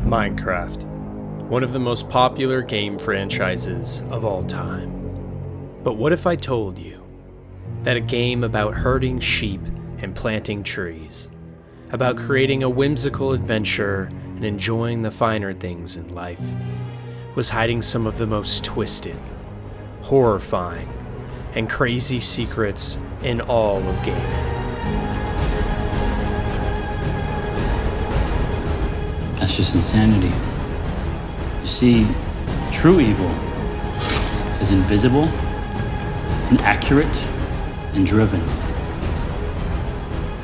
Minecraft, one of the most popular game franchises of all time. But what if I told you that a game about herding sheep and planting trees, about creating a whimsical adventure and enjoying the finer things in life, was hiding some of the most twisted, horrifying, and crazy secrets in all of gaming? That's just insanity. You see, true evil is invisible, inaccurate, and driven.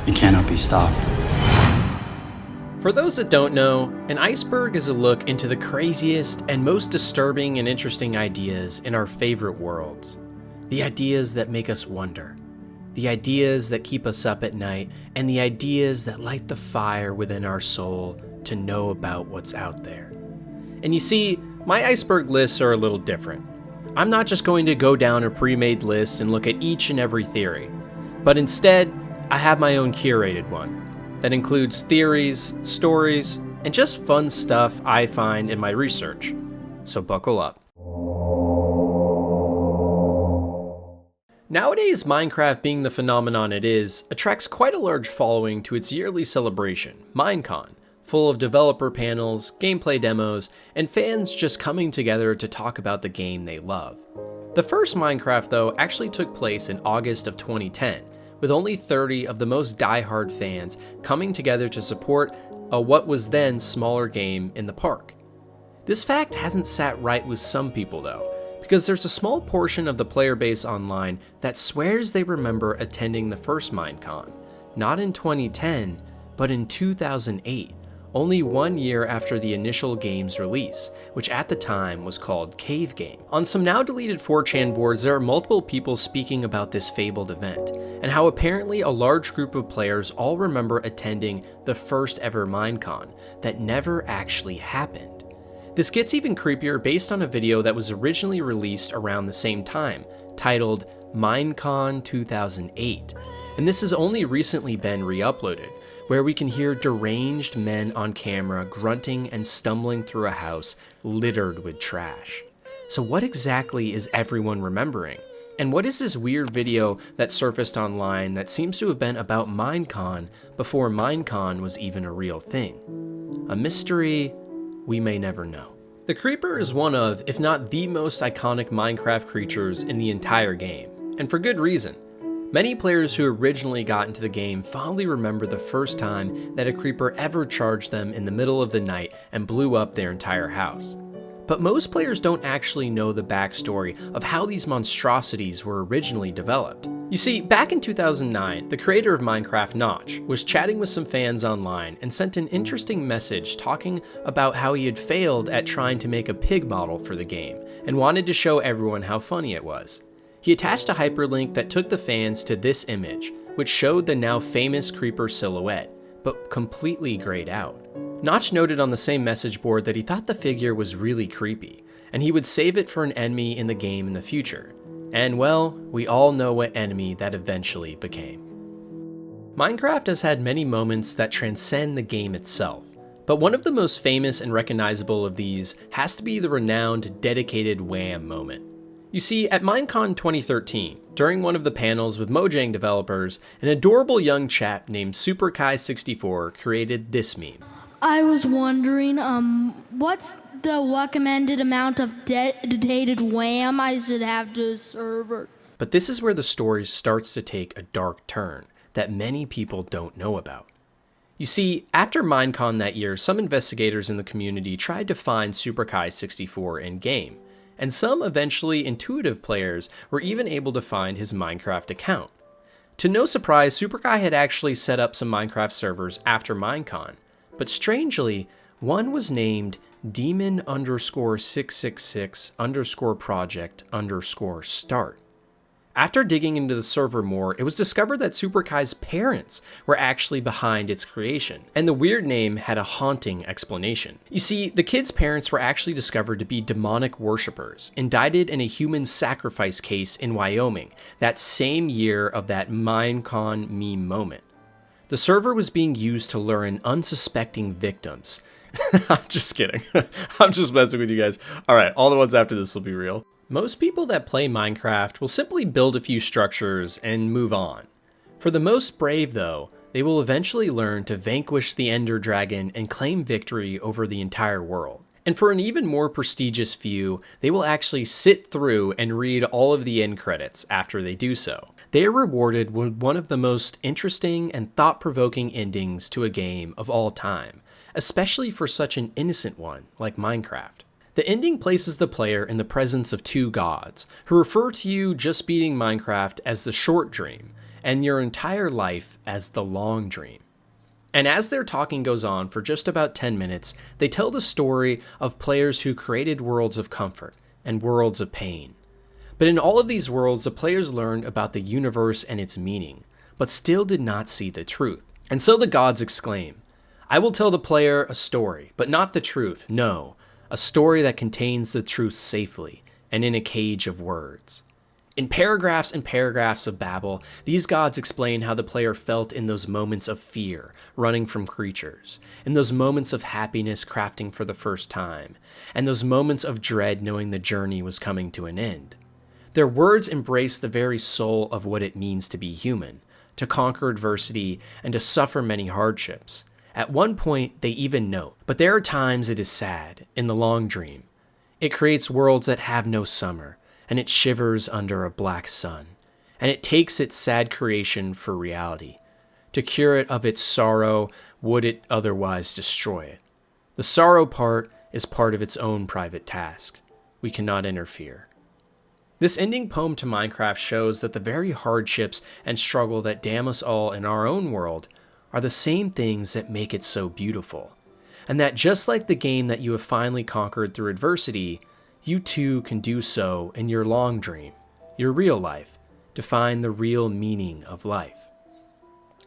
It cannot be stopped. For those that don't know, an iceberg is a look into the craziest and most disturbing and interesting ideas in our favorite worlds. The ideas that make us wonder. The ideas that keep us up at night, and the ideas that light the fire within our soul to know about what's out there. And you see, my iceberg lists are a little different. I'm not just going to go down a pre-made list and look at each and every theory, but instead, I have my own curated one that includes theories, stories, and just fun stuff I find in my research. So buckle up. Nowadays, Minecraft, being the phenomenon it is, attracts quite a large following to its yearly celebration, Minecon, full of developer panels, gameplay demos, and fans just coming together to talk about the game they love. The first Minecraft, though, actually took place in August of 2010, with only 30 of the most die-hard fans coming together to support a what was then smaller game in the park. This fact hasn't sat right with some people, though, because there's a small portion of the player base online that swears they remember attending the first Minecon, not in 2010, but in 2008, only 1 year after the initial game's release, which at the time was called Cave Game. On some now deleted 4chan boards, there are multiple people speaking about this fabled event, and how apparently a large group of players all remember attending the first ever Minecon that never actually happened. This gets even creepier based on a video that was originally released around the same time, titled Minecon 2008, and this has only recently been re-uploaded, where we can hear deranged men on camera grunting and stumbling through a house littered with trash. So what exactly is everyone remembering? And what is this weird video that surfaced online that seems to have been about Minecon before Minecon was even a real thing? A mystery we may never know. The Creeper is one of, if not the most iconic Minecraft creatures in the entire game, and for good reason. Many players who originally got into the game fondly remember the first time that a creeper ever charged them in the middle of the night and blew up their entire house. But most players don't actually know the backstory of how these monstrosities were originally developed. You see, back in 2009, the creator of Minecraft, Notch, was chatting with some fans online and sent an interesting message talking about how he had failed at trying to make a pig model for the game and wanted to show everyone how funny it was. He attached a hyperlink that took the fans to this image, which showed the now famous creeper silhouette, but completely grayed out. Notch noted on the same message board that he thought the figure was really creepy, and he would save it for an enemy in the game in the future. And well, we all know what enemy that eventually became. Minecraft has had many moments that transcend the game itself, but one of the most famous and recognizable of these has to be the renowned dedicated wham moment. You see, at Minecon 2013, during one of the panels with Mojang developers, an adorable young chap named SuperKai64 created this meme. I was wondering, what's the recommended amount of dedicated wham I should have to a server? But this is where the story starts to take a dark turn that many people don't know about. You see, after Minecon that year, some investigators in the community tried to find SuperKai64 in-game, and some eventually intuitive players were even able to find his Minecraft account. To no surprise, SuperKai had actually set up some Minecraft servers after Minecon, but strangely, one was named demon_666_project_start. After digging into the server more, it was discovered that SuperKai's parents were actually behind its creation, and the weird name had a haunting explanation. You see, the kids' parents were actually discovered to be demonic worshippers, indicted in a human sacrifice case in Wyoming, that same year of that Minecon meme moment. The server was being used to lure in unsuspecting victims, I'm just kidding. I'm just messing with you guys. All right, all the ones after this will be real. Most people that play Minecraft will simply build a few structures and move on. For the most brave, though, they will eventually learn to vanquish the Ender Dragon and claim victory over the entire world. And for an even more prestigious few, they will actually sit through and read all of the end credits after they do so. They are rewarded with one of the most interesting and thought-provoking endings to a game of all time, especially for such an innocent one like Minecraft. The ending places the player in the presence of two gods, who refer to you just beating Minecraft as the short dream, and your entire life as the long dream. And as their talking goes on for just about 10 minutes, they tell the story of players who created worlds of comfort and worlds of pain. But in all of these worlds, the players learned about the universe and its meaning, but still did not see the truth. And so the gods exclaim, "I will tell the player a story, but not the truth, no, a story that contains the truth safely and in a cage of words." In paragraphs and paragraphs of babble, these gods explain how the player felt in those moments of fear, running from creatures, in those moments of happiness crafting for the first time, and those moments of dread knowing the journey was coming to an end. Their words embrace the very soul of what it means to be human, to conquer adversity, and to suffer many hardships. At one point, they even note, "But there are times it is sad, in the long dream. It creates worlds that have no summer, and it shivers under a black sun, and it takes its sad creation for reality. To cure it of its sorrow, would it otherwise destroy it? The sorrow part is part of its own private task. We cannot interfere." This ending poem to Minecraft shows that the very hardships and struggle that damn us all in our own world are the same things that make it so beautiful, and that just like the game that you have finally conquered through adversity, you too can do so in your long dream, your real life, to find the real meaning of life.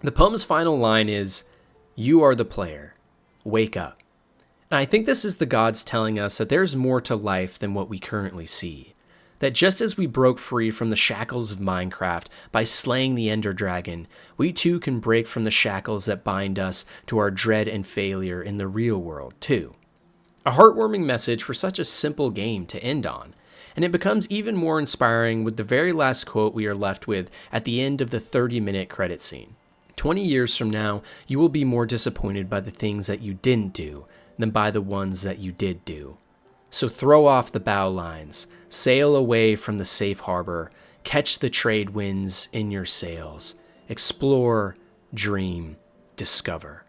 The poem's final line is, "You are the player. Wake up." And I think this is the gods telling us that there's more to life than what we currently see. That just as we broke free from the shackles of Minecraft by slaying the Ender Dragon, we too can break from the shackles that bind us to our dread and failure in the real world too. A heartwarming message for such a simple game to end on, and it becomes even more inspiring with the very last quote we are left with at the end of the 30-minute credit scene. 20 years from now, you will be more disappointed by the things that you didn't do than by the ones that you did do. So throw off the bow lines, sail away from the safe harbor, catch the trade winds in your sails, explore, dream, discover.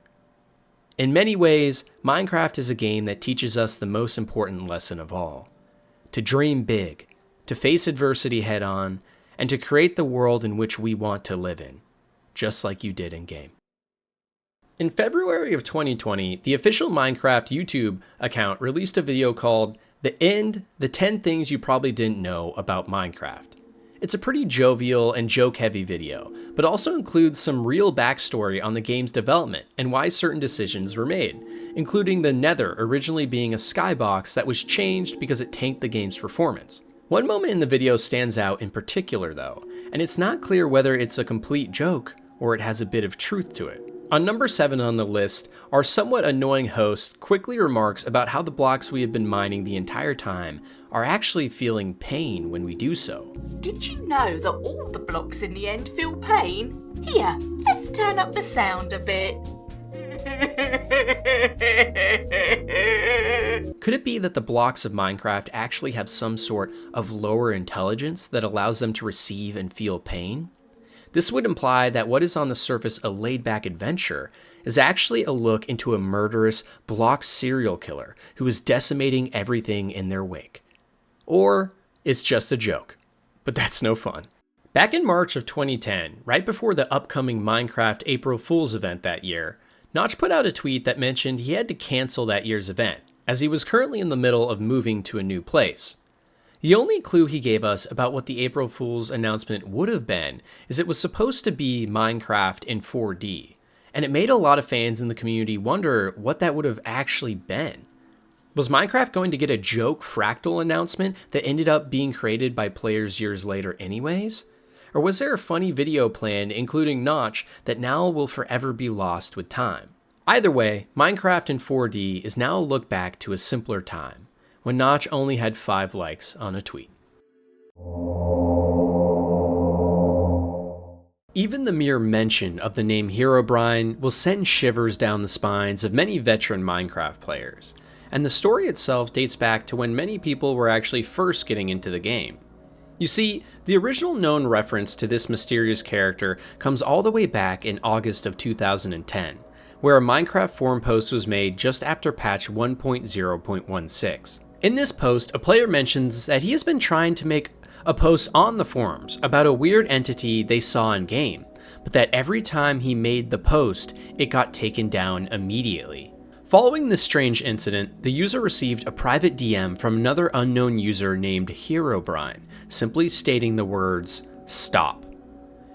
In many ways, Minecraft is a game that teaches us the most important lesson of all: to dream big, to face adversity head on, and to create the world in which we want to live in, just like you did in game. In February of 2020, the official Minecraft YouTube account released a video called "The End, the 10 Things You Probably Didn't Know About Minecraft." It's a pretty jovial and joke-heavy video, but also includes some real backstory on the game's development and why certain decisions were made, including the Nether originally being a skybox that was changed because it tanked the game's performance. One moment in the video stands out in particular though, and it's not clear whether it's a complete joke or it has a bit of truth to it. On number 7 on the list, our somewhat annoying host quickly remarks about how the blocks we have been mining the entire time are actually feeling pain when we do so. Did you know that all the blocks in the end feel pain? Here, let's turn up the sound a bit. Could it be that the blocks of Minecraft actually have some sort of lower intelligence that allows them to receive and feel pain? This would imply that what is on the surface a laid-back adventure is actually a look into a murderous block serial killer who is decimating everything in their wake. Or it's just a joke, but that's no fun. Back in March of 2010, right before the upcoming Minecraft April Fool's event that year, Notch put out a tweet that mentioned he had to cancel that year's event, as he was currently in the middle of moving to a new place. The only clue he gave us about what the April Fool's announcement would have been is it was supposed to be Minecraft in 4D, and it made a lot of fans in the community wonder what that would have actually been. Was Minecraft going to get a joke fractal announcement that ended up being created by players years later anyways? Or was there a funny video planned including Notch that now will forever be lost with time? Either way, Minecraft in 4D is now a look back to a simpler time, when Notch only had 5 likes on a tweet. Even the mere mention of the name Herobrine will send shivers down the spines of many veteran Minecraft players, and the story itself dates back to when many people were actually first getting into the game. You see, the original known reference to this mysterious character comes all the way back in August of 2010, where a Minecraft forum post was made just after patch 1.0.16. In this post, a player mentions that he has been trying to make a post on the forums about a weird entity they saw in game, but that every time he made the post, it got taken down immediately. Following this strange incident, the user received a private DM from another unknown user named Herobrine, simply stating the words, "Stop."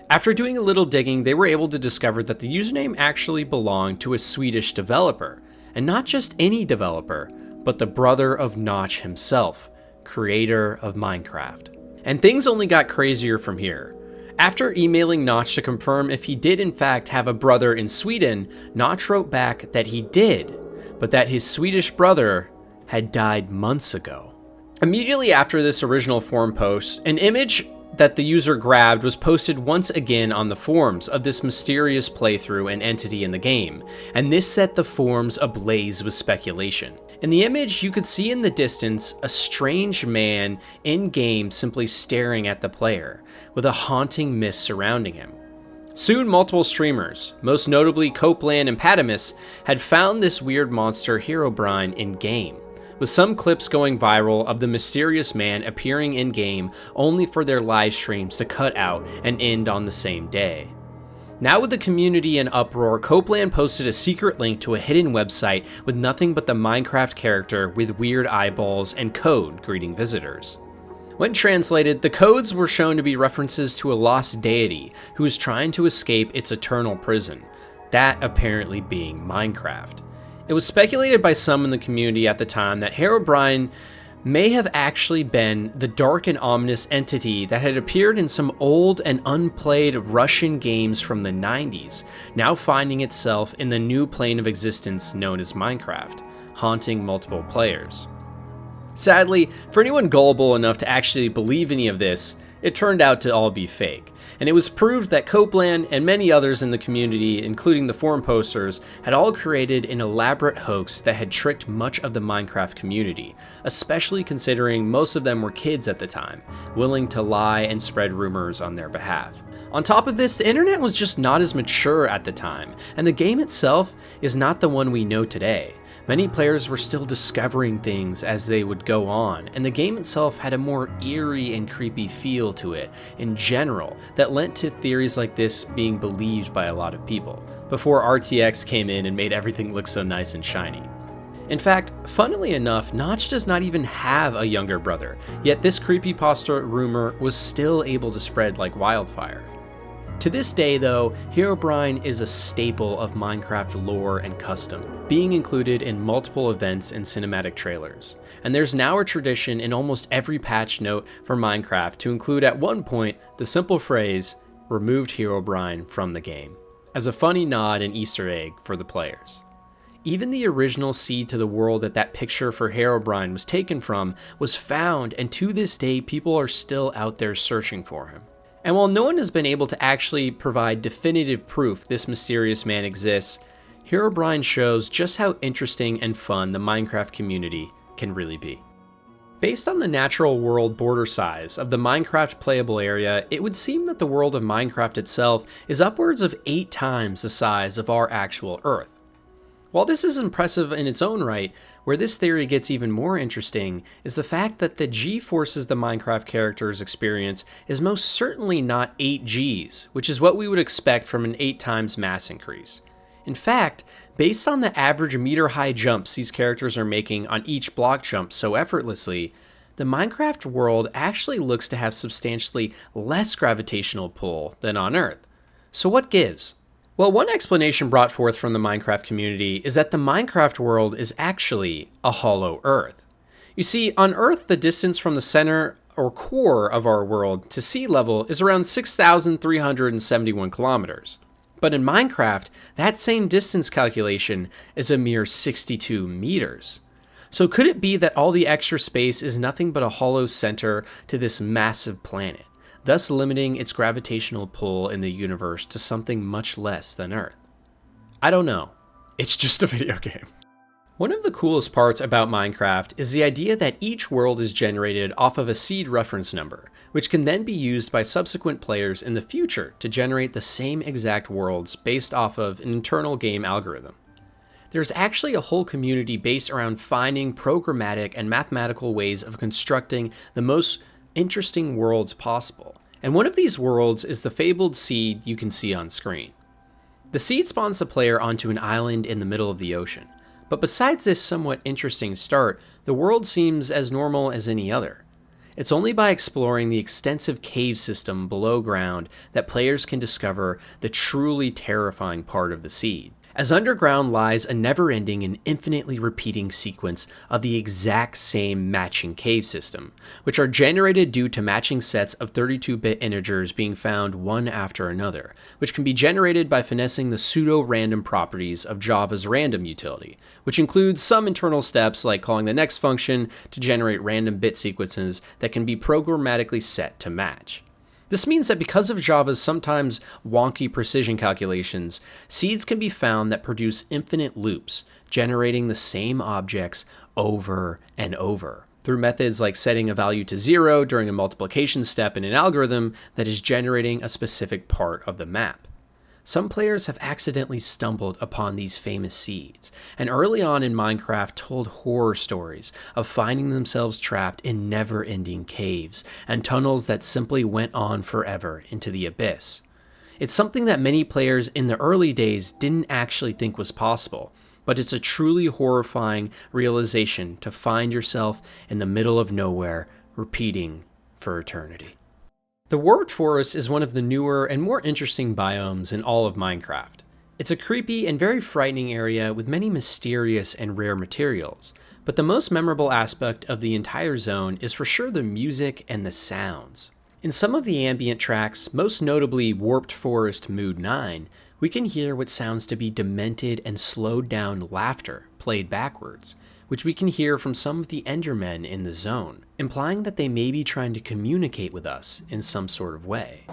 After doing a little digging, they were able to discover that the username actually belonged to a Swedish developer, and not just any developer, but the brother of Notch himself, creator of Minecraft. And things only got crazier from here. After emailing Notch to confirm if he did in fact have a brother in Sweden, Notch wrote back that he did, but that his Swedish brother had died months ago. Immediately after this original forum post, an image that the user grabbed was posted once again on the forums of this mysterious playthrough and entity in the game, and this set the forums ablaze with speculation. In the image, you could see in the distance a strange man in-game simply staring at the player, with a haunting mist surrounding him. Soon multiple streamers, most notably Copeland and Patamus, had found this weird monster Herobrine in-game, with some clips going viral of the mysterious man appearing in-game only for their live streams to cut out and end on the same day. Now with the community in uproar, Copeland posted a secret link to a hidden website with nothing but the Minecraft character with weird eyeballs and code greeting visitors. When translated, the codes were shown to be references to a lost deity who is trying to escape its eternal prison, that apparently being Minecraft. It was speculated by some in the community at the time that Herobrine may have actually been the dark and ominous entity that had appeared in some old and unplayed Russian games from the 90s, now finding itself in the new plane of existence known as Minecraft, haunting multiple players. Sadly, for anyone gullible enough to actually believe any of this, it turned out to all be fake, and it was proved that Copeland and many others in the community, including the forum posters, had all created an elaborate hoax that had tricked much of the Minecraft community, especially considering most of them were kids at the time, willing to lie and spread rumors on their behalf. On top of this, the internet was just not as mature at the time, and the game itself is not the one we know today. Many players were still discovering things as they would go on, and the game itself had a more eerie and creepy feel to it in general that lent to theories like this being believed by a lot of people, before RTX came in and made everything look so nice and shiny. In fact, funnily enough, Notch does not even have a younger brother, yet this creepypasta rumor was still able to spread like wildfire. To this day though, Herobrine is a staple of Minecraft lore and custom, being included in multiple events and cinematic trailers. And there's now a tradition in almost every patch note for Minecraft to include at one point the simple phrase, "removed Herobrine from the game," as a funny nod and Easter egg for the players. Even the original seed to the world that picture for Herobrine was taken from was found, and to this day people are still out there searching for him. And while no one has been able to actually provide definitive proof this mysterious man exists, Herobrine shows just how interesting and fun the Minecraft community can really be. Based on the natural world border size of the Minecraft playable area, it would seem that the world of Minecraft itself is upwards of 8 times the size of our actual Earth. While this is impressive in its own right, where this theory gets even more interesting is the fact that the G-forces the Minecraft characters experience is most certainly not 8 Gs, which is what we would expect from an 8 times mass increase. In fact, based on the average meter-high jumps these characters are making on each block jump so effortlessly, the Minecraft world actually looks to have substantially less gravitational pull than on Earth. So what gives? Well, one explanation brought forth from the Minecraft community is that the Minecraft world is actually a hollow Earth. You see, on Earth, the distance from the center or core of our world to sea level is around 6,371 kilometers. But in Minecraft, that same distance calculation is a mere 62 meters. So could it be that all the extra space is nothing but a hollow center to this massive planet, thus limiting its gravitational pull in the universe to something much less than Earth? I don't know. It's just a video game. One of the coolest parts about Minecraft is the idea that each world is generated off of a seed reference number, which can then be used by subsequent players in the future to generate the same exact worlds based off of an internal game algorithm. There's actually a whole community based around finding programmatic and mathematical ways of constructing the most interesting worlds possible, and one of these worlds is the fabled seed you can see on screen. The seed spawns the player onto an island in the middle of the ocean. But besides this somewhat interesting start, the world seems as normal as any other. It's only by exploring the extensive cave system below ground that players can discover the truly terrifying part of the seed. As underground lies a never-ending and infinitely repeating sequence of the exact same matching cave system, which are generated due to matching sets of 32-bit integers being found one after another, which can be generated by finessing the pseudo-random properties of Java's random utility, which includes some internal steps like calling the next function to generate random bit sequences that can be programmatically set to match. This means that because of Java's sometimes wonky precision calculations, seeds can be found that produce infinite loops, generating the same objects over and over, through methods like setting a value to 0 during a multiplication step in an algorithm that is generating a specific part of the map. Some players have accidentally stumbled upon these famous seeds, and early on in Minecraft told horror stories of finding themselves trapped in never-ending caves and tunnels that simply went on forever into the abyss. It's something that many players in the early days didn't actually think was possible, but it's a truly horrifying realization to find yourself in the middle of nowhere, repeating for eternity. The Warped Forest is one of the newer and more interesting biomes in all of Minecraft. It's a creepy and very frightening area with many mysterious and rare materials, but the most memorable aspect of the entire zone is for sure the music and the sounds. In some of the ambient tracks, most notably Warped Forest Mood 9, we can hear what sounds to be demented and slowed down laughter played backwards, which we can hear from some of the Endermen in the zone, implying that they may be trying to communicate with us in some sort of way.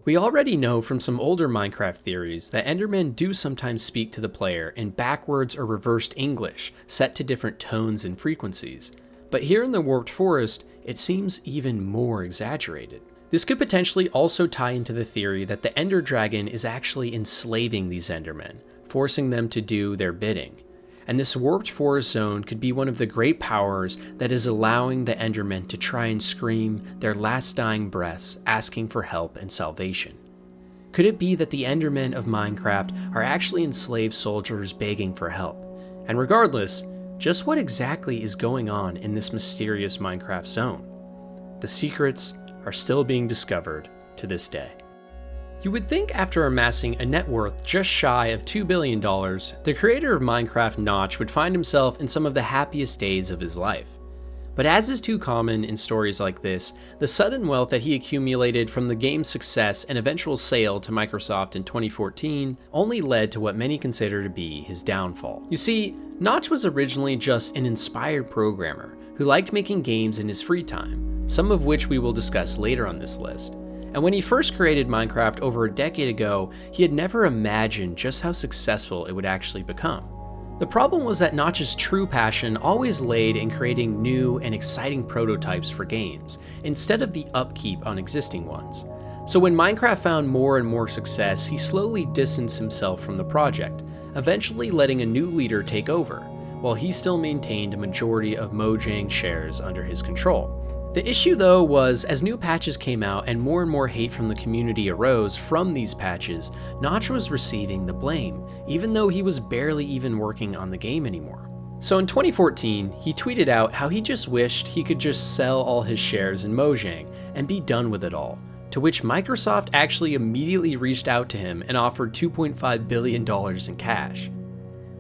We already know from some older Minecraft theories that Endermen do sometimes speak to the player in backwards or reversed English, set to different tones and frequencies. But here in the Warped Forest, it seems even more exaggerated. This could potentially also tie into the theory that the Ender Dragon is actually enslaving these Endermen, forcing them to do their bidding. And this Warped Forest zone could be one of the great powers that is allowing the Endermen to try and scream their last dying breaths, asking for help and salvation. Could it be that the Endermen of Minecraft are actually enslaved soldiers begging for help? And regardless, just what exactly is going on in this mysterious Minecraft zone? The secrets are still being discovered to this day. You would think after amassing a net worth just shy of $2 billion, the creator of Minecraft Notch would find himself in some of the happiest days of his life. But as is too common in stories like this, the sudden wealth that he accumulated from the game's success and eventual sale to Microsoft in 2014 only led to what many consider to be his downfall. You see, Notch was originally just an inspired programmer who liked making games in his free time, some of which we will discuss later on this list. And when he first created Minecraft over a decade ago, he had never imagined just how successful it would actually become. The problem was that Notch's true passion always laid in creating new and exciting prototypes for games, instead of the upkeep on existing ones. So when Minecraft found more and more success, he slowly distanced himself from the project, eventually letting a new leader take over, while he still maintained a majority of Mojang shares under his control. The issue though was, as new patches came out and more hate from the community arose from these patches, Notch was receiving the blame, even though he was barely even working on the game anymore. So in 2014, he tweeted out how he just wished he could just sell all his shares in Mojang and be done with it all, to which Microsoft actually immediately reached out to him and offered $2.5 billion in cash.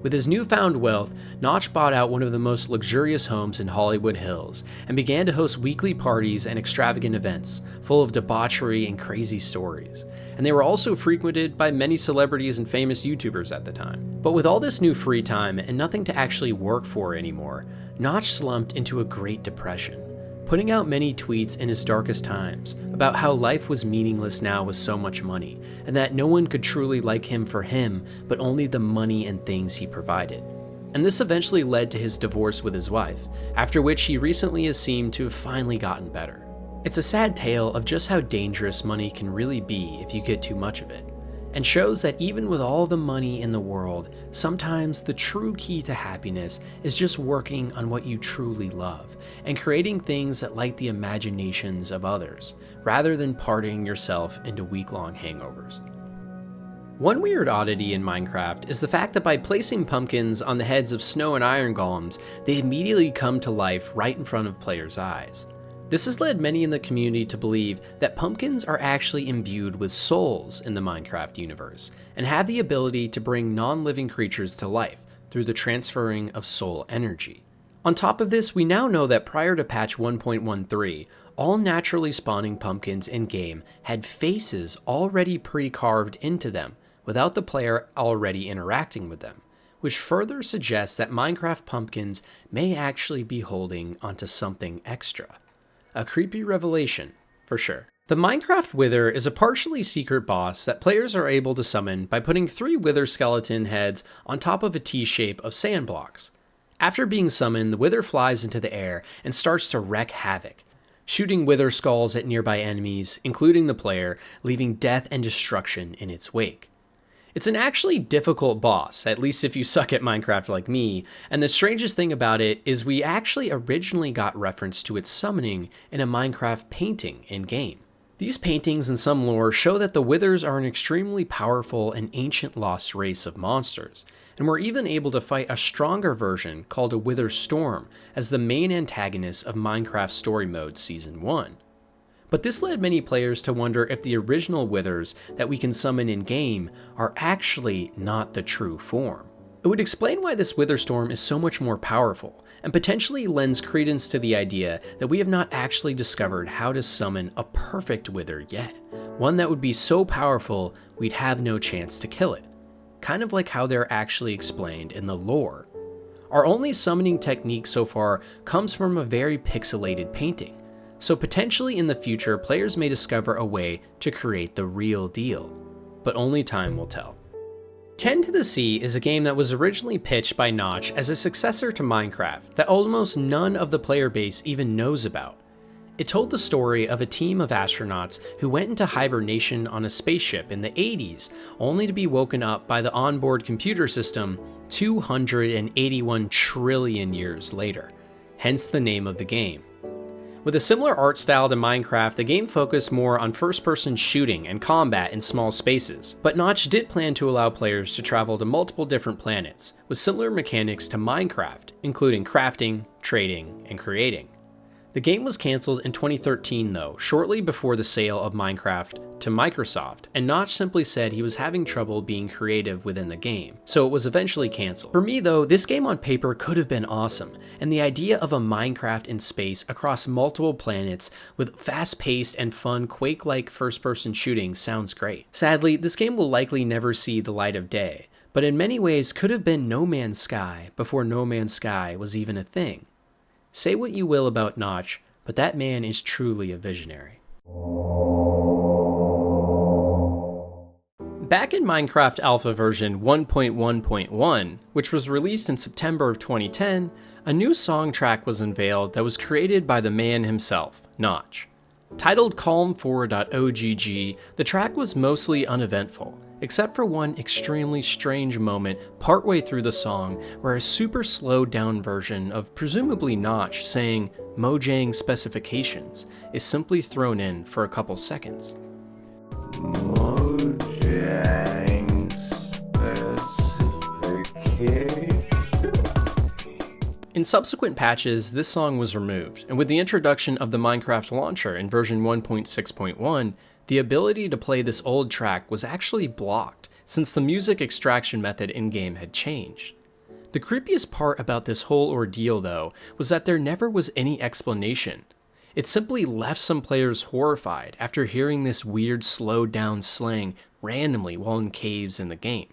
With his newfound wealth, Notch bought out one of the most luxurious homes in Hollywood Hills and began to host weekly parties and extravagant events full of debauchery and crazy stories. And they were also frequented by many celebrities and famous YouTubers at the time. But with all this new free time and nothing to actually work for anymore, Notch slumped into a Great Depression, putting out many tweets in his darkest times about how life was meaningless now with so much money, and that no one could truly like him for him, but only the money and things he provided. And this eventually led to his divorce with his wife, after which he recently has seemed to have finally gotten better. It's a sad tale of just how dangerous money can really be if you get too much of it, and shows that even with all the money in the world, sometimes the true key to happiness is just working on what you truly love and creating things that light the imaginations of others, rather than partying yourself into week-long hangovers. One weird oddity in Minecraft is the fact that by placing pumpkins on the heads of snow and iron golems, they immediately come to life right in front of players' eyes. This has led many in the community to believe that pumpkins are actually imbued with souls in the Minecraft universe, and have the ability to bring non-living creatures to life through the transferring of soul energy. On top of this, we now know that prior to patch 1.13, all naturally spawning pumpkins in-game had faces already pre-carved into them, without the player already interacting with them, which further suggests that Minecraft pumpkins may actually be holding onto something extra. A creepy revelation, for sure. The Minecraft Wither is a partially secret boss that players are able to summon by putting 3 Wither skeleton heads on top of a T-shape of sand blocks. After being summoned, the Wither flies into the air and starts to wreak havoc, shooting Wither skulls at nearby enemies, including the player, leaving death and destruction in its wake. It's an actually difficult boss, at least if you suck at Minecraft like me, and the strangest thing about it is we actually originally got reference to its summoning in a Minecraft painting in-game. These paintings and some lore show that the Withers are an extremely powerful and ancient lost race of monsters, and were even able to fight a stronger version called a Wither Storm as the main antagonist of Minecraft Storymode Season 1. But this led many players to wonder if the original Withers that we can summon in-game are actually not the true form. It would explain why this Wither Storm is so much more powerful, and potentially lends credence to the idea that we have not actually discovered how to summon a perfect Wither yet, one that would be so powerful we'd have no chance to kill it, kind of like how they're actually explained in the lore. Our only summoning technique so far comes from a very pixelated painting, so potentially in the future players may discover a way to create the real deal, but only time will tell. 10 to the Sea is a game that was originally pitched by Notch as a successor to Minecraft that almost none of the player base even knows about. It told the story of a team of astronauts who went into hibernation on a spaceship in the 80s, only to be woken up by the onboard computer system 281 trillion years later, hence the name of the game. With a similar art style to Minecraft, the game focused more on first-person shooting and combat in small spaces, but Notch did plan to allow players to travel to multiple different planets, with similar mechanics to Minecraft, including crafting, trading, and creating. The game was cancelled in 2013 though, shortly before the sale of Minecraft to Microsoft, and Notch simply said he was having trouble being creative within the game, so it was eventually cancelled. For me though, this game on paper could have been awesome, and the idea of a Minecraft in space across multiple planets with fast-paced and fun Quake-like first-person shooting sounds great. Sadly, this game will likely never see the light of day, but in many ways could have been No Man's Sky before No Man's Sky was even a thing. Say what you will about Notch, but that man is truly a visionary. Back in Minecraft Alpha version 1.1.1, which was released in September of 2010, a new song track was unveiled that was created by the man himself, Notch. Titled Calm4.ogg, the track was mostly uneventful, except for one extremely strange moment partway through the song where a super slowed down version of presumably Notch saying Mojang specifications is simply thrown in for a couple seconds. Mojang specifications. In subsequent patches, this song was removed, and with the introduction of the Minecraft launcher in version 1.6.1, the ability to play this old track was actually blocked, since the music extraction method in-game had changed. The creepiest part about this whole ordeal, though, was that there never was any explanation. It simply left some players horrified after hearing this weird slowed down slang randomly while in caves in the game.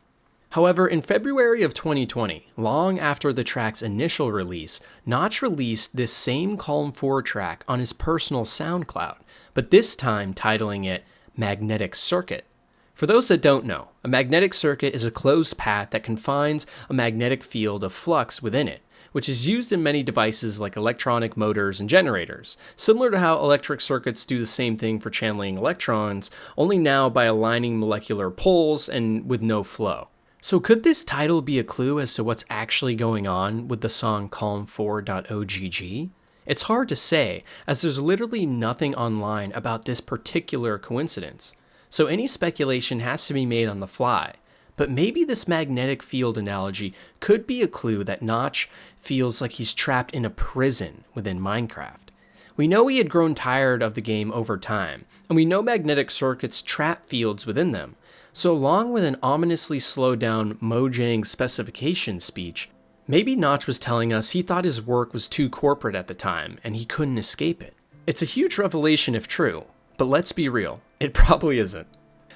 However, in February of 2020, long after the track's initial release, Notch released this same Calm 4 track on his personal SoundCloud, but this time titling it Magnetic Circuit. For those that don't know, a magnetic circuit is a closed path that confines a magnetic field of flux within it, which is used in many devices like electronic motors and generators, similar to how electric circuits do the same thing for channeling electrons, only now by aligning molecular poles and with no flow. So could this title be a clue as to what's actually going on with the song Calm4.ogg? It's hard to say, as there's literally nothing online about this particular coincidence. So any speculation has to be made on the fly. But maybe this magnetic field analogy could be a clue that Notch feels like he's trapped in a prison within Minecraft. We know he had grown tired of the game over time, and we know magnetic circuits trap fields within them. So along with an ominously slowed down Mojang specification speech, maybe Notch was telling us he thought his work was too corporate at the time and he couldn't escape it. It's a huge revelation if true, but let's be real, it probably isn't.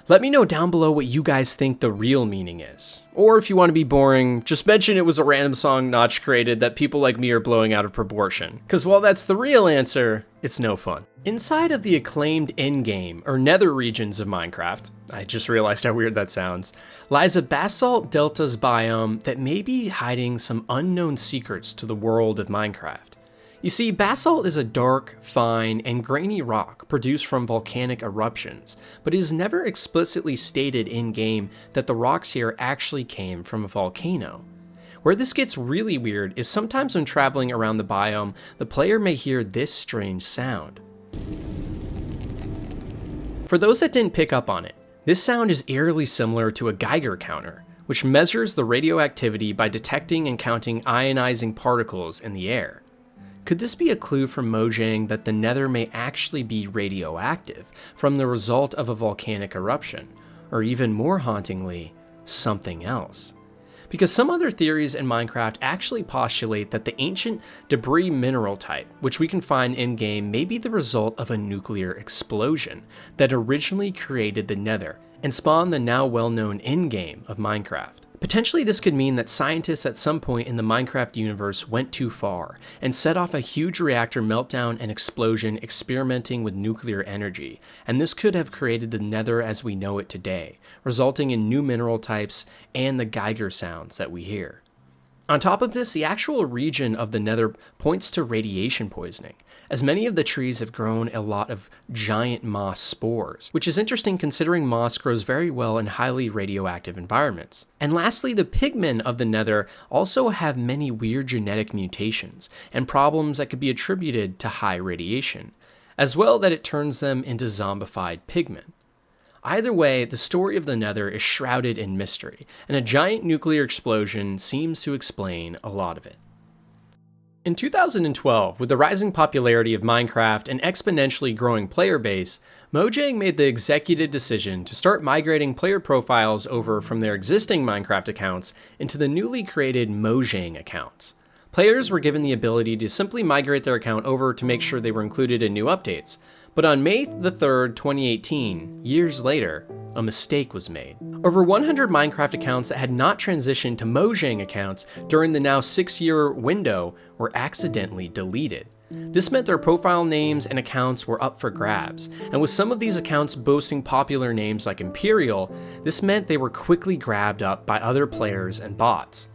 Let me know down below what you guys think the real meaning is. Or if you want to be boring, just mention it was a random song Notch created that people like me are blowing out of proportion. Because while that's the real answer, it's no fun. Inside of the acclaimed endgame, or nether regions of Minecraft, I just realized how weird that sounds, lies a basalt deltas biome that may be hiding some unknown secrets to the world of Minecraft. You see, basalt is a dark, fine, and grainy rock produced from volcanic eruptions, but it is never explicitly stated in-game that the rocks here actually came from a volcano. Where this gets really weird is sometimes when traveling around the biome, the player may hear this strange sound. For those that didn't pick up on it, this sound is eerily similar to a Geiger counter, which measures the radioactivity by detecting and counting ionizing particles in the air. Could this be a clue from Mojang that the Nether may actually be radioactive from the result of a volcanic eruption, or even more hauntingly, something else? Because some other theories in Minecraft actually postulate that the ancient debris mineral type, which we can find in-game, may be the result of a nuclear explosion that originally created the Nether and spawned the now well-known in-game of Minecraft. Potentially this could mean that scientists at some point in the Minecraft universe went too far and set off a huge reactor meltdown and explosion experimenting with nuclear energy, and this could have created the Nether as we know it today, resulting in new mineral types and the Geiger sounds that we hear. On top of this, the actual region of the Nether points to radiation poisoning, as many of the trees have grown a lot of giant moss spores, which is interesting considering moss grows very well in highly radioactive environments. And lastly, the pigmen of the Nether also have many weird genetic mutations and problems that could be attributed to high radiation, as well that it turns them into zombified pigmen. Either way, the story of the Nether is shrouded in mystery, and a giant nuclear explosion seems to explain a lot of it. In 2012, with the rising popularity of Minecraft and exponentially growing player base, Mojang made the executive decision to start migrating player profiles over from their existing Minecraft accounts into the newly created Mojang accounts. Players were given the ability to simply migrate their account over to make sure they were included in new updates. But on May 3rd, 2018, years later, a mistake was made. Over 100 Minecraft accounts that had not transitioned to Mojang accounts during the now 6-year window were accidentally deleted. This meant their profile names and accounts were up for grabs, and with some of these accounts boasting popular names like Imperial, this meant they were quickly grabbed up by other players and bots.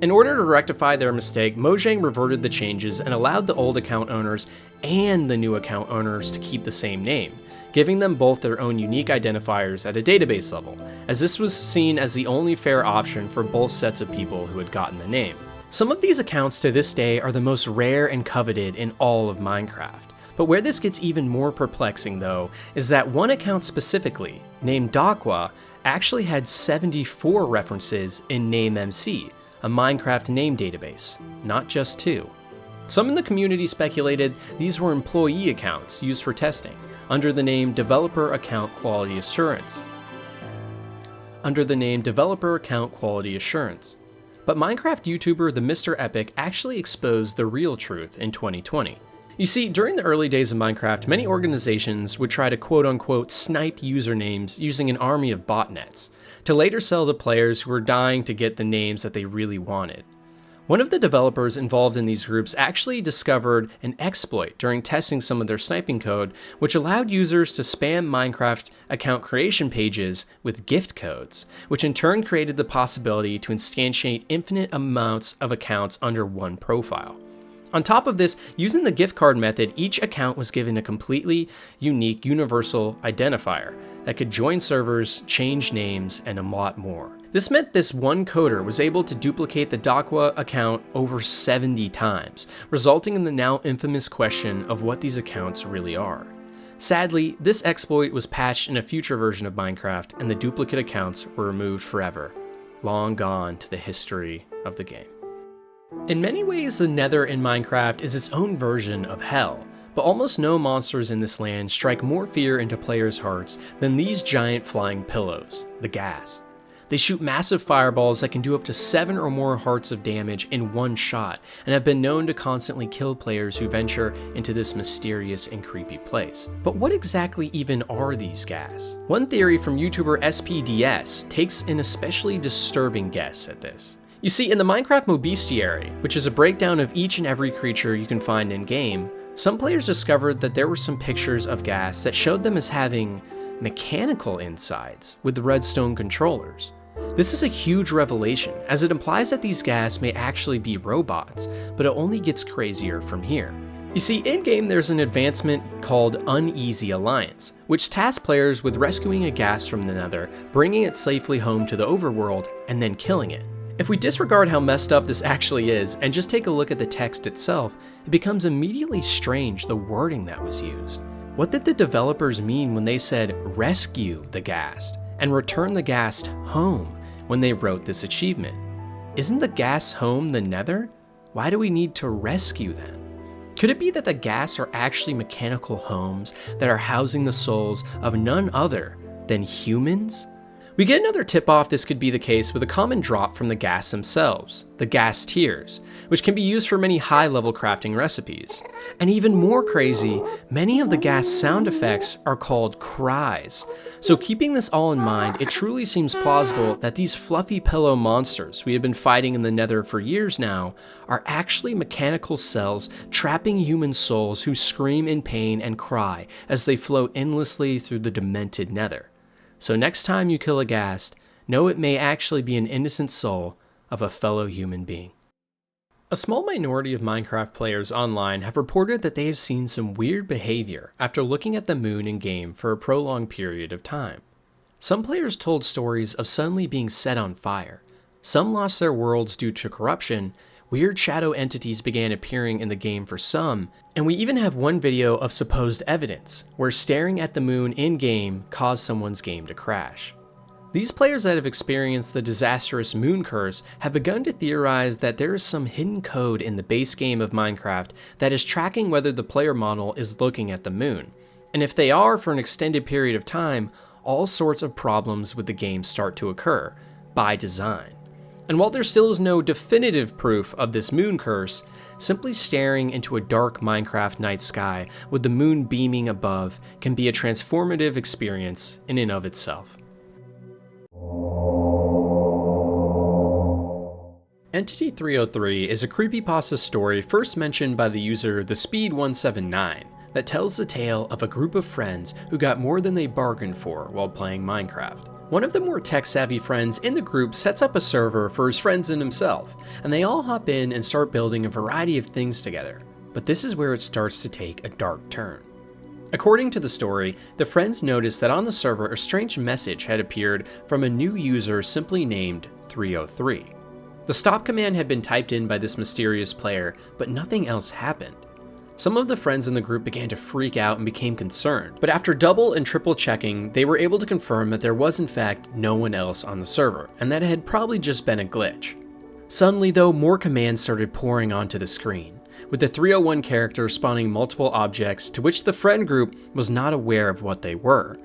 In order to rectify their mistake, Mojang reverted the changes and allowed the old account owners and the new account owners to keep the same name, giving them both their own unique identifiers at a database level, as this was seen as the only fair option for both sets of people who had gotten the name. Some of these accounts to this day are the most rare and coveted in all of Minecraft. But where this gets even more perplexing though, is that one account specifically, named Dakwa, actually had 74 references in NameMC, a Minecraft name database, not just 2. Some in the community speculated these were employee accounts used for testing, under the name Developer Account Quality Assurance. but Minecraft YouTuber the Mr. Epic actually exposed the real truth in 2020. You see, during the early days of Minecraft, many organizations would try to quote-unquote snipe usernames using an army of botnets, to later sell to players who were dying to get the names that they really wanted. One of the developers involved in these groups actually discovered an exploit during testing some of their sniping code, which allowed users to spam Minecraft account creation pages with gift codes, which in turn created the possibility to instantiate infinite amounts of accounts under one profile. On top of this, using the gift card method, each account was given a completely unique universal identifier that could join servers, change names, and a lot more. This meant this one coder was able to duplicate the Dakwa account over 70 times, resulting in the now infamous question of what these accounts really are. Sadly, this exploit was patched in a future version of Minecraft, and the duplicate accounts were removed forever, long gone to the history of the game. In many ways, the Nether in Minecraft is its own version of hell, but almost no monsters in this land strike more fear into players' hearts than these giant flying pillows, the ghast. They shoot massive fireballs that can do up to 7 or more hearts of damage in one shot, and have been known to constantly kill players who venture into this mysterious and creepy place. But what exactly even are these ghasts? One theory from YouTuber SPDS takes an especially disturbing guess at this. You see, in the Minecraft Mobestiary, which is a breakdown of each and every creature you can find in-game, some players discovered that there were some pictures of ghasts that showed them as having mechanical insides with the redstone controllers. This is a huge revelation, as it implies that these ghasts may actually be robots, but it only gets crazier from here. You see, in-game there's an advancement called Uneasy Alliance, which tasks players with rescuing a ghast from the Nether, bringing it safely home to the overworld, and then killing it. If we disregard how messed up this actually is, and just take a look at the text itself, it becomes immediately strange the wording that was used. What did the developers mean when they said rescue the ghast, and return the ghast home when they wrote this achievement? Isn't the ghast's home the Nether? Why do we need to rescue them? Could it be that the ghasts are actually mechanical homes that are housing the souls of none other than humans? We get another tip-off this could be the case with a common drop from the ghasts themselves, the ghast tears, which can be used for many high-level crafting recipes. And even more crazy, many of the ghast sound effects are called cries. So keeping this all in mind, it truly seems plausible that these fluffy pillow monsters we have been fighting in the Nether for years now are actually mechanical cells trapping human souls who scream in pain and cry as they float endlessly through the demented Nether. So next time you kill a ghast, know it may actually be an innocent soul of a fellow human being. A small minority of Minecraft players online have reported that they have seen some weird behavior after looking at the moon in-game for a prolonged period of time. Some players told stories of suddenly being set on fire. Some lost their worlds due to corruption. Weird shadow entities began appearing in the game for some, and we even have one video of supposed evidence, where staring at the moon in-game caused someone's game to crash. These players that have experienced the disastrous moon curse have begun to theorize that there is some hidden code in the base game of Minecraft that is tracking whether the player model is looking at the moon. And if they are for an extended period of time, all sorts of problems with the game start to occur, by design. And while there still is no definitive proof of this moon curse, simply staring into a dark Minecraft night sky with the moon beaming above can be a transformative experience in and of itself. Entity 303 is a creepypasta story first mentioned by the user TheSpeed179 that tells the tale of a group of friends who got more than they bargained for while playing Minecraft. One of the more tech-savvy friends in the group sets up a server for his friends and himself, and they all hop in and start building a variety of things together. But this is where it starts to take a dark turn. According to the story, the friends noticed that on the server a strange message had appeared from a new user simply named 303. The stop command had been typed in by this mysterious player, but nothing else happened. Some of the friends in the group began to freak out and became concerned, but after double and triple checking, they were able to confirm that there was in fact no one else on the server, and that it had probably just been a glitch. Suddenly though, more commands started pouring onto the screen, with the 301 character spawning multiple objects to which the friend group was not aware of what they were.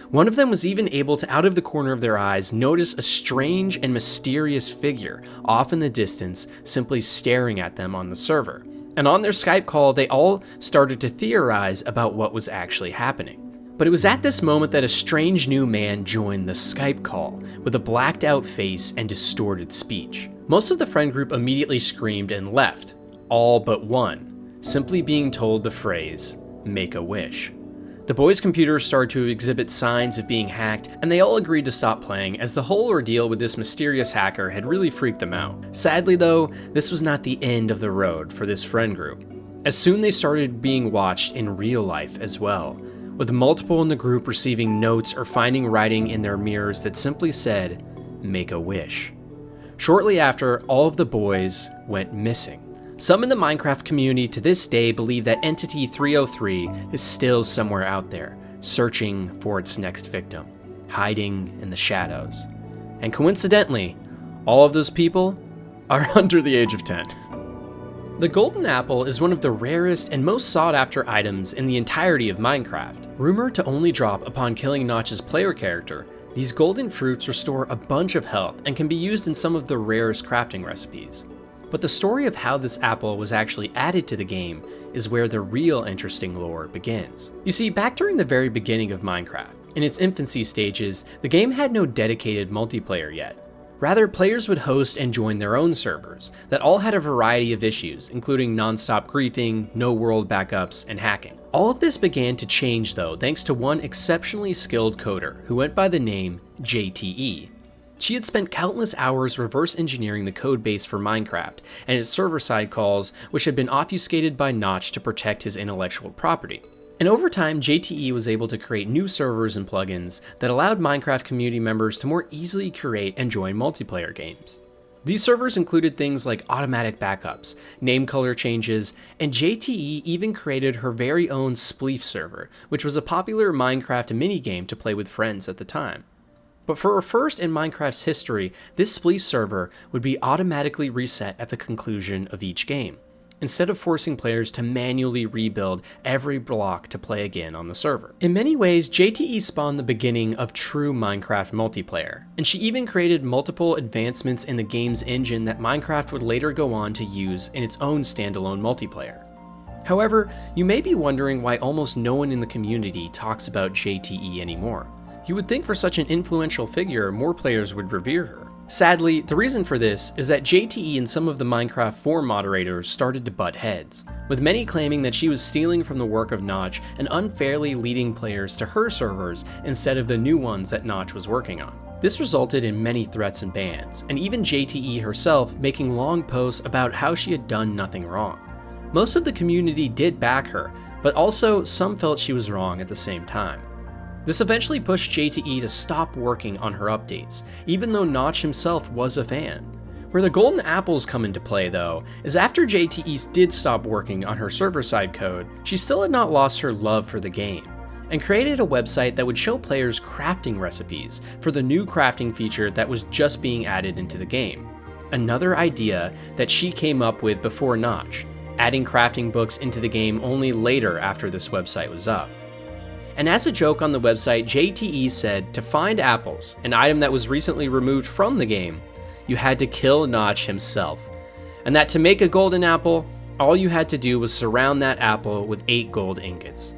One of them was even able to, out of the corner of their eyes, notice a strange and mysterious figure off in the distance, simply staring at them on the server. And on their Skype call, they all started to theorize about what was actually happening. But it was at this moment that a strange new man joined the Skype call, with a blacked out face and distorted speech. Most of the friend group immediately screamed and left, all but one, simply being told the phrase, "Make a wish." The boys' computers started to exhibit signs of being hacked, and they all agreed to stop playing as the whole ordeal with this mysterious hacker had really freaked them out. Sadly though, this was not the end of the road for this friend group, as soon they started being watched in real life as well, with multiple in the group receiving notes or finding writing in their mirrors that simply said, "Make a wish." Shortly after, all of the boys went missing. Some in the Minecraft community to this day believe that Entity 303 is still somewhere out there, searching for its next victim, hiding in the shadows. And coincidentally, all of those people are under the age of 10. The golden apple is one of the rarest and most sought after items in the entirety of Minecraft. Rumored to only drop upon killing Notch's player character, these golden fruits restore a bunch of health and can be used in some of the rarest crafting recipes. But the story of how this apple was actually added to the game is where the real interesting lore begins. You see, back during the very beginning of Minecraft, in its infancy stages, the game had no dedicated multiplayer yet. Rather, players would host and join their own servers that all had a variety of issues, including non-stop griefing, no world backups, and hacking. All of this began to change though, thanks to one exceptionally skilled coder who went by the name JTE. She had spent countless hours reverse engineering the codebase for Minecraft and its server-side calls, which had been obfuscated by Notch to protect his intellectual property. And over time, JTE was able to create new servers and plugins that allowed Minecraft community members to more easily create and join multiplayer games. These servers included things like automatic backups, name color changes, and JTE even created her very own Spleef server, which was a popular Minecraft minigame to play with friends at the time. But for a first in Minecraft's history, this Spleef server would be automatically reset at the conclusion of each game, instead of forcing players to manually rebuild every block to play again on the server. In many ways, JTE spawned the beginning of true Minecraft multiplayer, and she even created multiple advancements in the game's engine that Minecraft would later go on to use in its own standalone multiplayer. However, you may be wondering why almost no one in the community talks about JTE anymore. You would think for such an influential figure, more players would revere her. Sadly, the reason for this is that JTE and some of the Minecraft forum moderators started to butt heads, with many claiming that she was stealing from the work of Notch and unfairly leading players to her servers instead of the new ones that Notch was working on. This resulted in many threats and bans, and even JTE herself making long posts about how she had done nothing wrong. Most of the community did back her, but also some felt she was wrong at the same time. This eventually pushed JTE to stop working on her updates, even though Notch himself was a fan. Where the golden apples come into play though, is after JTE did stop working on her server-side code, she still had not lost her love for the game, and created a website that would show players crafting recipes for the new crafting feature that was just being added into the game. Another idea that she came up with before Notch, adding crafting books into the game only later after this website was up. And as a joke on the website, JTE said to find apples, an item that was recently removed from the game, you had to kill Notch himself. And that to make a golden apple, all you had to do was surround that apple with 8 gold ingots.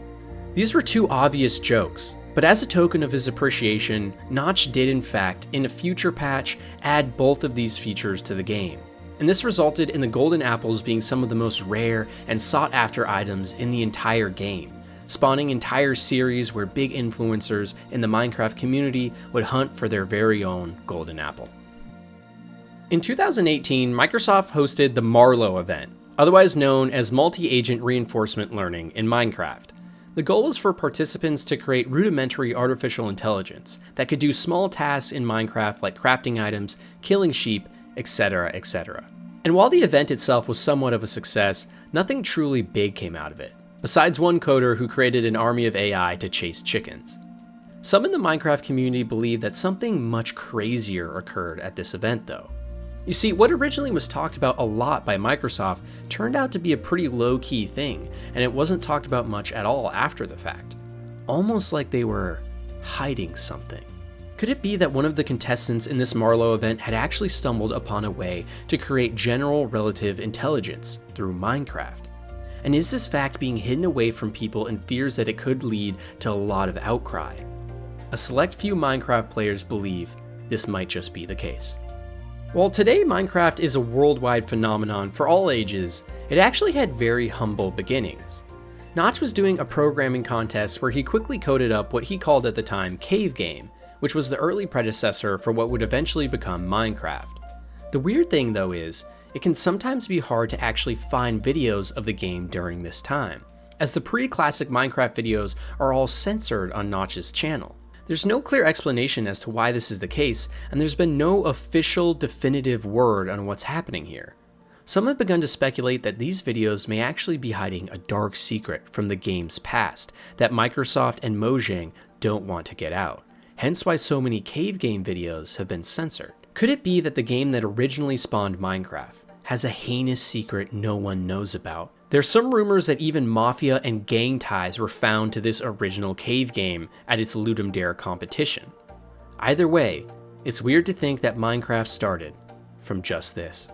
These were two obvious jokes, but as a token of his appreciation, Notch did in fact, in a future patch, add both of these features to the game. And this resulted in the golden apples being some of the most rare and sought after items in the entire game, spawning entire series where big influencers in the Minecraft community would hunt for their very own golden apple. In 2018, Microsoft hosted the Marlowe event, otherwise known as Multi-Agent Reinforcement Learning in Minecraft. The goal was for participants to create rudimentary artificial intelligence that could do small tasks in Minecraft like crafting items, killing sheep, etc., etc. And while the event itself was somewhat of a success, nothing truly big came out of it, besides one coder who created an army of AI to chase chickens. Some in the Minecraft community believe that something much crazier occurred at this event though. You see, what originally was talked about a lot by Microsoft turned out to be a pretty low-key thing, and it wasn't talked about much at all after the fact. Almost like they were hiding something. Could it be that one of the contestants in this Marlowe event had actually stumbled upon a way to create general relative intelligence through Minecraft? And is this fact being hidden away from people in fears that it could lead to a lot of outcry? A select few Minecraft players believe this might just be the case. While today Minecraft is a worldwide phenomenon for all ages, it actually had very humble beginnings. Notch was doing a programming contest where he quickly coded up what he called at the time Cave Game, which was the early predecessor for what would eventually become Minecraft. The weird thing though is, it can sometimes be hard to actually find videos of the game during this time, as the pre-classic Minecraft videos are all censored on Notch's channel. There's no clear explanation as to why this is the case, and there's been no official definitive word on what's happening here. Some have begun to speculate that these videos may actually be hiding a dark secret from the game's past that Microsoft and Mojang don't want to get out, hence why so many cave game videos have been censored. Could it be that the game that originally spawned Minecraft has a heinous secret no one knows about? There's some rumors that even mafia and gang ties were found to this original cave game at its Ludum Dare competition. Either way, it's weird to think that Minecraft started from just this.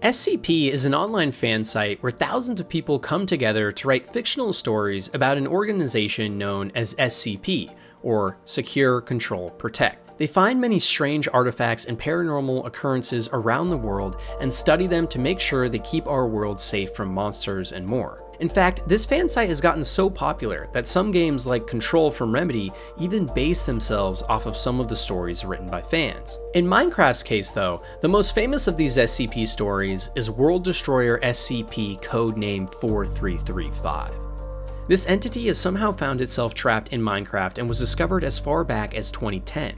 SCP is an online fan site where thousands of people come together to write fictional stories about an organization known as SCP, or Secure, Control, Protect. They find many strange artifacts and paranormal occurrences around the world and study them to make sure they keep our world safe from monsters and more. In fact, this fan site has gotten so popular that some games like Control from Remedy even base themselves off of some of the stories written by fans. In Minecraft's case though, the most famous of these SCP stories is World Destroyer SCP codename 4335. This entity has somehow found itself trapped in Minecraft and was discovered as far back as 2010.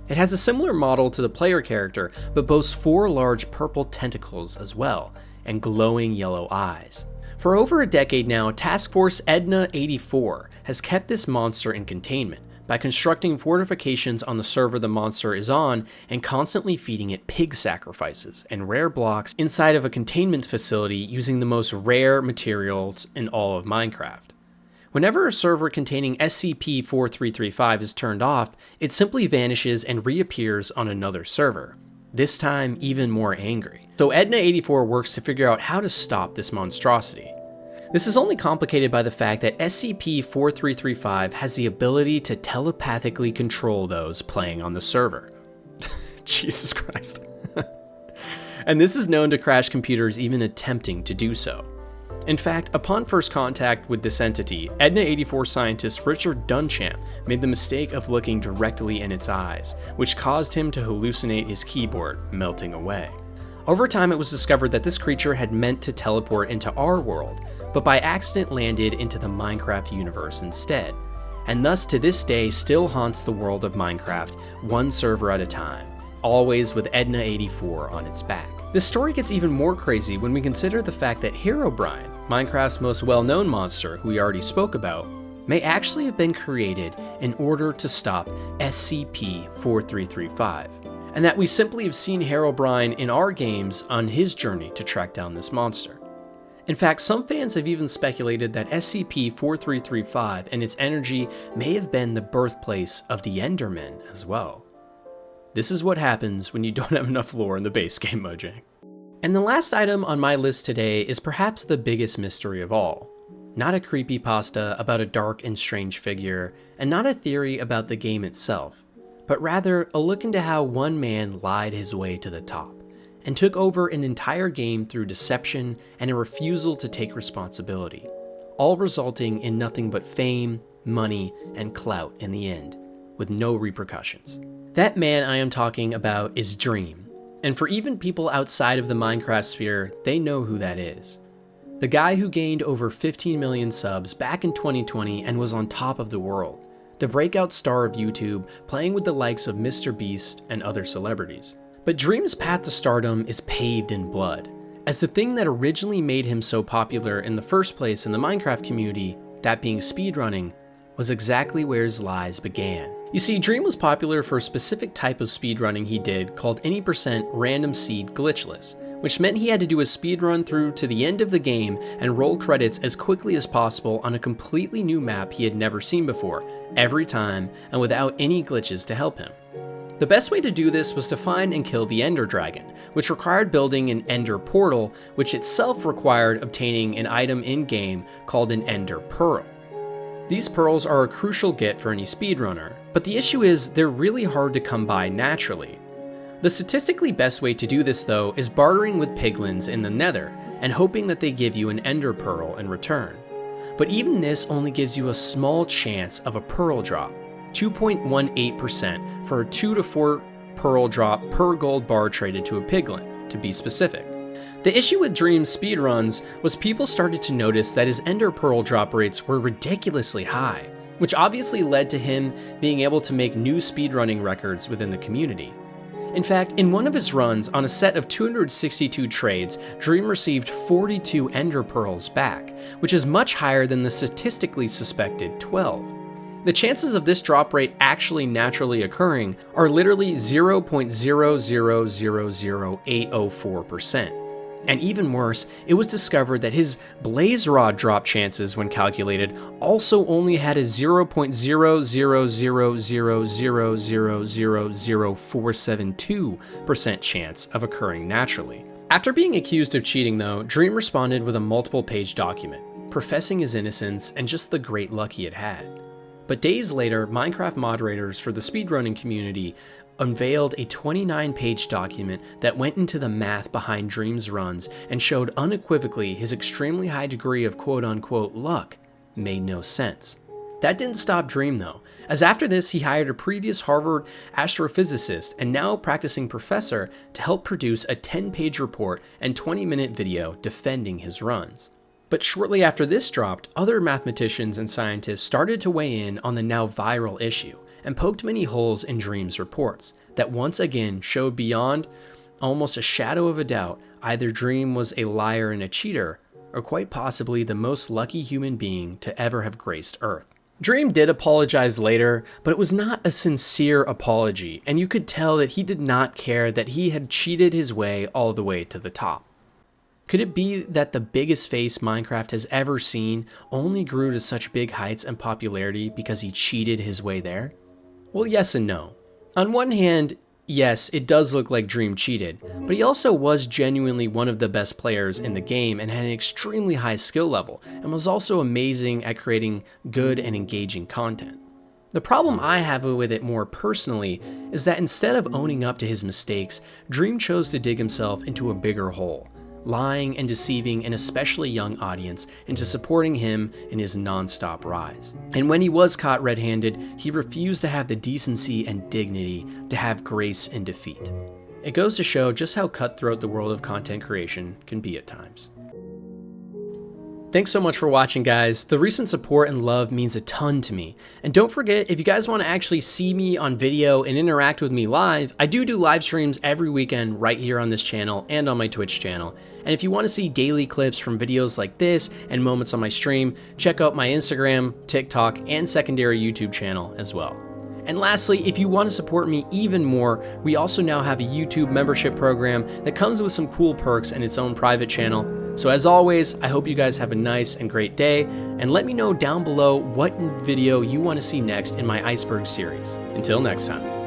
It has a similar model to the player character, but boasts 4 large purple tentacles as well, and glowing yellow eyes. For over a decade now, Task Force Edna 84 has kept this monster in containment by constructing fortifications on the server the monster is on and constantly feeding it pig sacrifices and rare blocks inside of a containment facility using the most rare materials in all of Minecraft. Whenever a server containing SCP-4335 is turned off, it simply vanishes and reappears on another server, this time even more angry. So Edna84 works to figure out how to stop this monstrosity. This is only complicated by the fact that SCP-4335 has the ability to telepathically control those playing on the server. Jesus Christ. And this is known to crash computers even attempting to do so. In fact, upon first contact with this entity, Edna84 scientist Richard Dunchamp made the mistake of looking directly in its eyes, which caused him to hallucinate his keyboard melting away. Over time, it was discovered that this creature had meant to teleport into our world, but by accident landed into the Minecraft universe instead, and thus to this day still haunts the world of Minecraft one server at a time, always with Edna84 on its back. This story gets even more crazy when we consider the fact that Herobrine, Minecraft's most well-known monster who we already spoke about, may actually have been created in order to stop SCP-4335, and that we simply have seen Herobrine in our games on his journey to track down this monster. In fact, some fans have even speculated that SCP-4335 and its energy may have been the birthplace of the Endermen as well. This is what happens when you don't have enough lore in the base game, Mojang. And the last item on my list today is perhaps the biggest mystery of all. Not a creepypasta about a dark and strange figure, and not a theory about the game itself, but rather a look into how one man lied his way to the top, and took over an entire game through deception and a refusal to take responsibility, all resulting in nothing but fame, money, and clout in the end, with no repercussions. That man I am talking about is Dream, and for even people outside of the Minecraft sphere, they know who that is. The guy who gained over 15 million subs back in 2020 and was on top of the world, the breakout star of YouTube, playing with the likes of Mr. Beast and other celebrities. But Dream's path to stardom is paved in blood, as the thing that originally made him so popular in the first place in the Minecraft community, that being speedrunning, was exactly where his lies began. You see, Dream was popular for a specific type of speedrunning he did called any% random seed glitchless, which meant he had to do a speedrun through to the end of the game and roll credits as quickly as possible on a completely new map he had never seen before, every time, and without any glitches to help him. The best way to do this was to find and kill the Ender Dragon, which required building an Ender Portal, which itself required obtaining an item in-game called an Ender Pearl. These pearls are a crucial get for any speedrunner, but the issue is they're really hard to come by naturally. The statistically best way to do this though is bartering with piglins in the Nether and hoping that they give you an Ender Pearl in return. But even this only gives you a small chance of a pearl drop, 2.18% for a 2 to 4 pearl drop per gold bar traded to a piglin, to be specific. The issue with Dream's speedruns was people started to notice that his Ender Pearl drop rates were ridiculously high, which obviously led to him being able to make new speedrunning records within the community. In fact, in one of his runs on a set of 262 trades, Dream received 42 Ender Pearls back, which is much higher than the statistically suspected 12. The chances of this drop rate actually naturally occurring are literally 0.0000804%. And even worse, it was discovered that his Blaze Rod drop chances when calculated also only had a 0.00000000472% chance of occurring naturally. After being accused of cheating though, Dream responded with a multiple-page document, professing his innocence and just the great luck he had had. But days later, Minecraft moderators for the speedrunning community unveiled a 29-page document that went into the math behind Dream's runs and showed unequivocally his extremely high degree of quote-unquote luck made no sense. That didn't stop Dream though, as after this he hired a previous Harvard astrophysicist and now practicing professor to help produce a 10-page report and 20-minute video defending his runs. But shortly after this dropped, other mathematicians and scientists started to weigh in on the now viral issue and poked many holes in Dream's reports that once again showed beyond almost a shadow of a doubt either Dream was a liar and a cheater, or quite possibly the most lucky human being to ever have graced Earth. Dream did apologize later, but it was not a sincere apology, and you could tell that he did not care that he had cheated his way all the way to the top. Could it be that the biggest face Minecraft has ever seen only grew to such big heights and popularity because he cheated his way there? Well, yes and no. On one hand, yes, it does look like Dream cheated, but he also was genuinely one of the best players in the game and had an extremely high skill level, and was also amazing at creating good and engaging content. The problem I have with it more personally is that instead of owning up to his mistakes, Dream chose to dig himself into a bigger hole, lying and deceiving an especially young audience into supporting him in his non-stop rise. And when he was caught red-handed, he refused to have the decency and dignity to have grace in defeat. It goes to show just how cutthroat the world of content creation can be at times. Thanks so much for watching, guys. The recent support and love means a ton to me. And don't forget, if you guys want to actually see me on video and interact with me live, I do live streams every weekend right here on this channel and on my Twitch channel. And if you want to see daily clips from videos like this and moments on my stream, check out my Instagram, TikTok, and secondary YouTube channel as well. And lastly, if you want to support me even more, we also now have a YouTube membership program that comes with some cool perks and its own private channel. So as always, I hope you guys have a nice and great day, and let me know down below what video you want to see next in my Iceberg series. Until next time.